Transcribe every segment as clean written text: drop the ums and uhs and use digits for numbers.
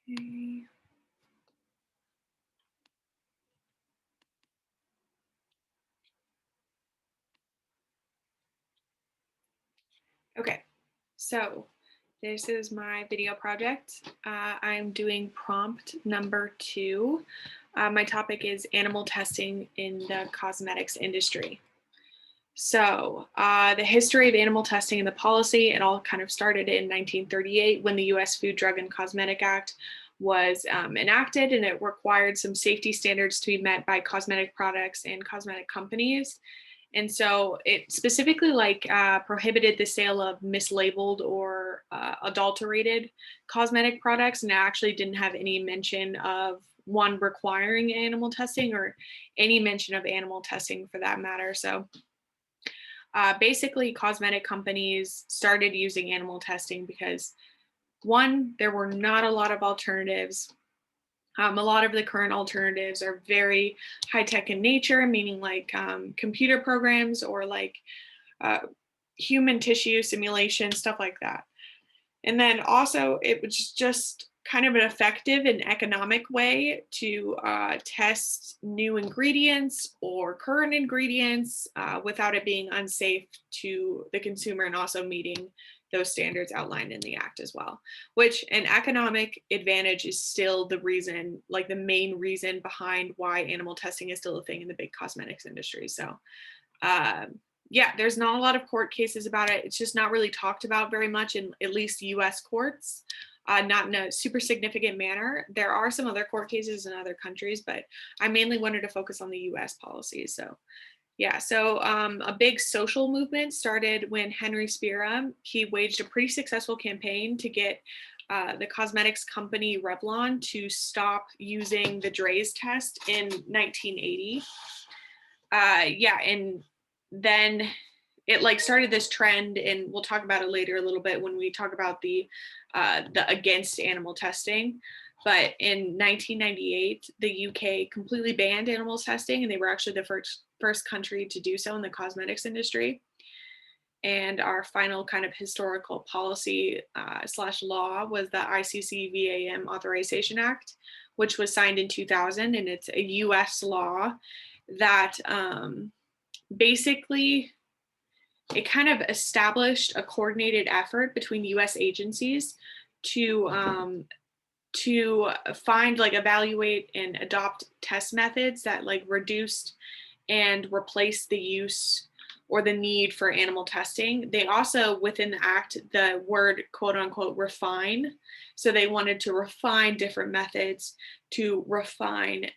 Okay. Okay, so this is my video project. I'm doing prompt number 2. My topic is animal testing in the cosmetics industry. So the history of animal testing and the policy, it all kind of started in 1938 when the US Food, Drug, and Cosmetic Act was enacted, and it required some safety standards to be met by cosmetic products and cosmetic companies. And so it specifically prohibited the sale of mislabeled or adulterated cosmetic products, and it actually didn't have any mention of one requiring animal testing or any mention of animal testing for that matter. So basically, cosmetic companies started using animal testing because one, there were not a lot of alternatives. A lot of the current alternatives are very high tech in nature, meaning computer programs or uh, human tissue simulation, stuff like that. And then also, it was just kind of an effective and economic way to test new ingredients or current ingredients without it being unsafe to the consumer and also meeting those standards outlined in the act as well, which an economic advantage is still the reason, like the main reason behind why animal testing is still a thing in the big cosmetics industry. So yeah, there's not a lot of court cases about it. It's just not really talked about very much in at least US courts, not in a super significant manner. There are some other court cases in other countries, but I mainly wanted to focus on the US policies. So yeah, so a big social movement started when Henry Spira, he waged a pretty successful campaign to get the cosmetics company Revlon to stop using the Draize test in 1980. Yeah, and then it started this trend, and we'll talk about it later a little bit when we talk about the against animal testing. But in 1998, the UK completely banned animal testing, and they were actually the first country to do so in the cosmetics industry. And our final kind of historical policy slash law was the ICCVAM Authorization Act, which was signed in 2000, and it's a US law that basically it kind of established a coordinated effort between US agencies to find, evaluate and adopt test methods that reduced and replaced the use or the need for animal testing. They also, within the act, the word quote unquote refine. So they wanted to refine different methods to refine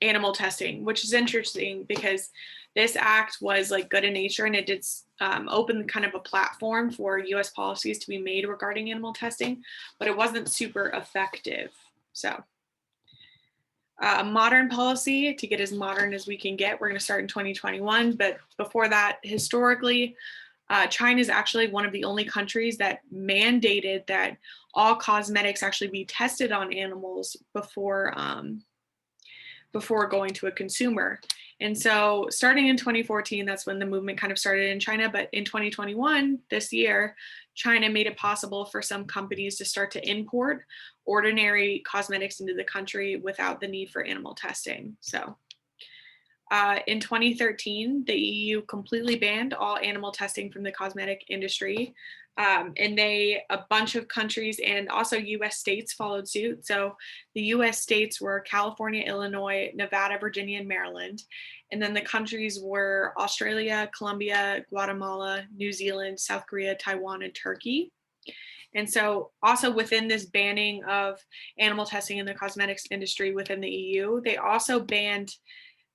animal testing, which is interesting because this act was good in nature, and it did open kind of a platform for US policies to be made regarding animal testing, but it wasn't super effective. So modern policy, to get as modern as we can get, we're going to start in 2021. But before that, historically, China is actually one of the only countries that mandated that all cosmetics actually be tested on animals before going to a consumer. And so starting in 2014, that's when the movement kind of started in China. But in 2021, this year, China made it possible for some companies to start to import ordinary cosmetics into the country without the need for animal testing. So in 2013, the EU completely banned all animal testing from the cosmetic industry. And a bunch of countries and also US states followed suit. So the US states were California, Illinois, Nevada, Virginia, and Maryland. And then the countries were Australia, Colombia, Guatemala, New Zealand, South Korea, Taiwan, and Turkey. And so also within this banning of animal testing in the cosmetics industry within the EU, they also banned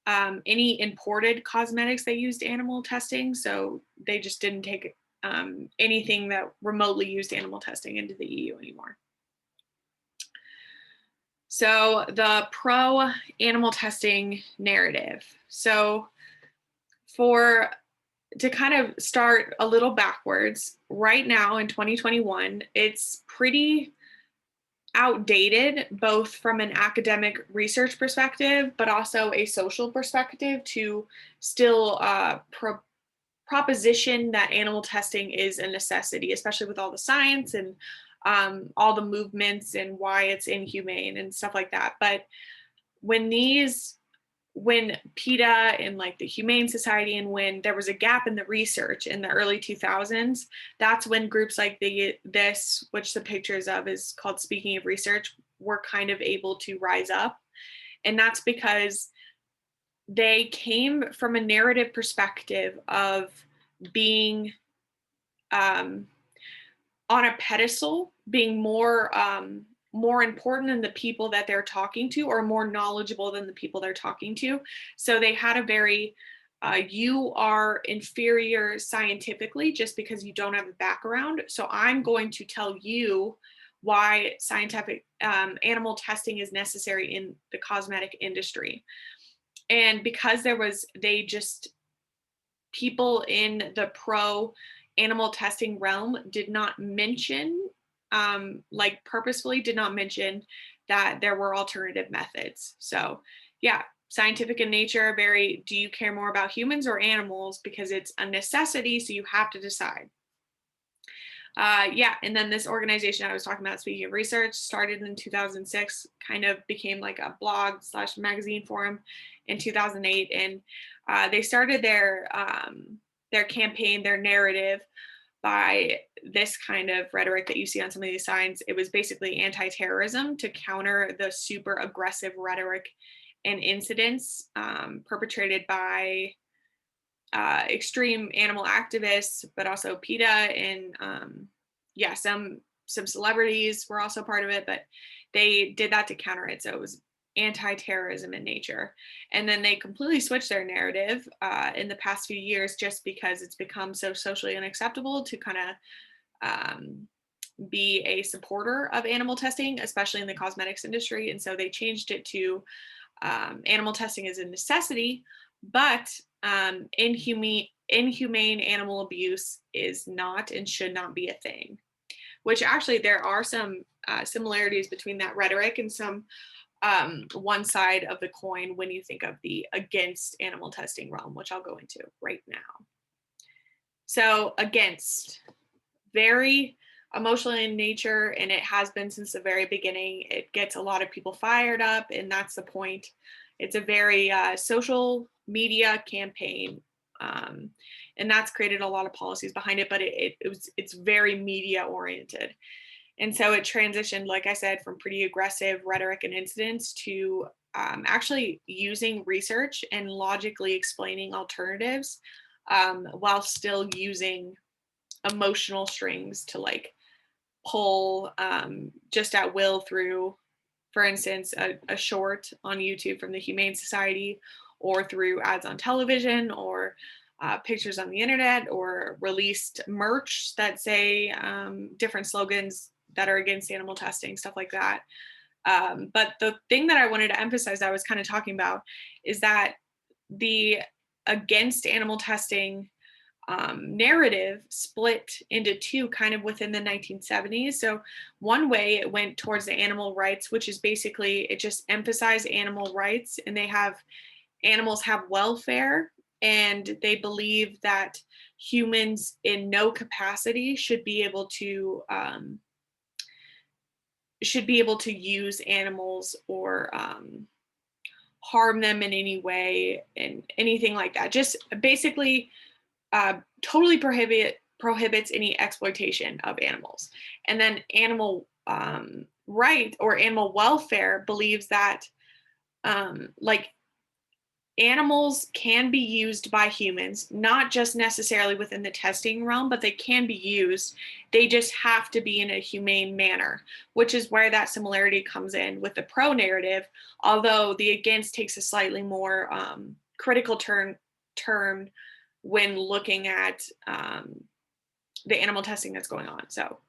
any imported cosmetics that used animal testing. So they just didn't take anything that remotely used animal testing into the EU anymore. So the pro animal testing narrative. So to kind of start a little backwards, right now in 2021, it's pretty outdated, both from an academic research perspective, but also a social perspective, to still proposition that animal testing is a necessity, especially with all the science and all the movements and why it's inhumane and stuff like that. But when PETA and like the Humane Society, and when there was a gap in the research in the early 2000s, that's when groups like this, which the pictures of is called Speaking of Research, were kind of able to rise up. And that's because they came from a narrative perspective of being on a pedestal, being more important than the people that they're talking to, or more knowledgeable than the people they're talking to. So they had a very you are inferior scientifically just because you don't have a background. So I'm going to tell you why scientific animal testing is necessary in the cosmetic industry. And because people in the pro animal testing realm did not mention, like purposefully did not mention that there were alternative methods. So yeah, scientific in nature, very, do you care more about humans or animals? Because it's a necessity, so you have to decide. Yeah, and then this organization I was talking about, Speaking of Research, started in 2006, kind of became like a blog / magazine forum in 2008, and they started their campaign, their narrative, by this kind of rhetoric that you see on some of these signs. It was basically anti-terrorism to counter the super aggressive rhetoric and incidents perpetrated by extreme animal activists, but also PETA, and yeah, some celebrities were also part of it, but they did that to counter it. So it was anti-terrorism in nature. And then they completely switched their narrative in the past few years, just because it's become so socially unacceptable to kind of be a supporter of animal testing, especially in the cosmetics industry. And so they changed it to animal testing is a necessity, but inhumane animal abuse is not and should not be a thing. Which actually there are some similarities between that rhetoric and some one side of the coin when you think of the against animal testing realm, which I'll go into right now. So against, very emotional in nature, and it has been since the very beginning. It gets a lot of people fired up, and that's the point. It's a very social media campaign, and that's created a lot of policies behind it, but it's very media oriented. And so it transitioned, like I said, from pretty aggressive rhetoric and incidents to actually using research and logically explaining alternatives while still using emotional strings to like pull just at will through, for instance, a short on YouTube from the Humane Society, or through ads on television, or pictures on the internet, or released merch that say different slogans that are against animal testing, stuff like that. But the thing that I wanted to emphasize, I was kind of talking about, is that the against animal testing narrative split into two kind of within the 1970s. So one way it went towards the animal rights, which is basically it just emphasized animal rights, and animals have welfare, and they believe that humans in no capacity should be able to use animals or harm them in any way and anything like that. Just basically totally prohibits any exploitation of animals. And then animal right or animal welfare believes that like animals can be used by humans, not just necessarily within the testing realm, but they can be used. They just have to be in a humane manner, which is where that similarity comes in with the pro narrative, although the against takes a slightly more critical turn when looking at the animal testing that's going on. So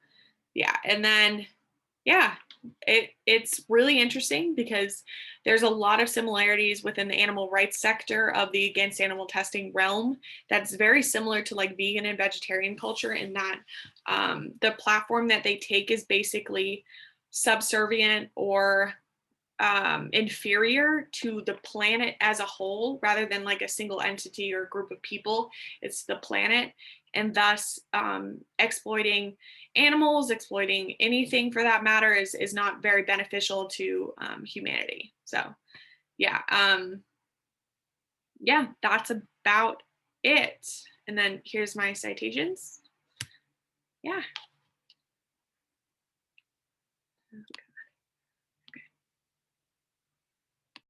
yeah, and then yeah, it's really interesting because there's a lot of similarities within the animal rights sector of the against animal testing realm that's very similar to like vegan and vegetarian culture, in that the platform that they take is basically subservient or inferior to the planet as a whole, rather than like a single entity or group of people. It's the planet. and thus exploiting animals, exploiting anything for that matter is not very beneficial to humanity. So yeah, yeah, that's about it. And then here's my citations. Yeah.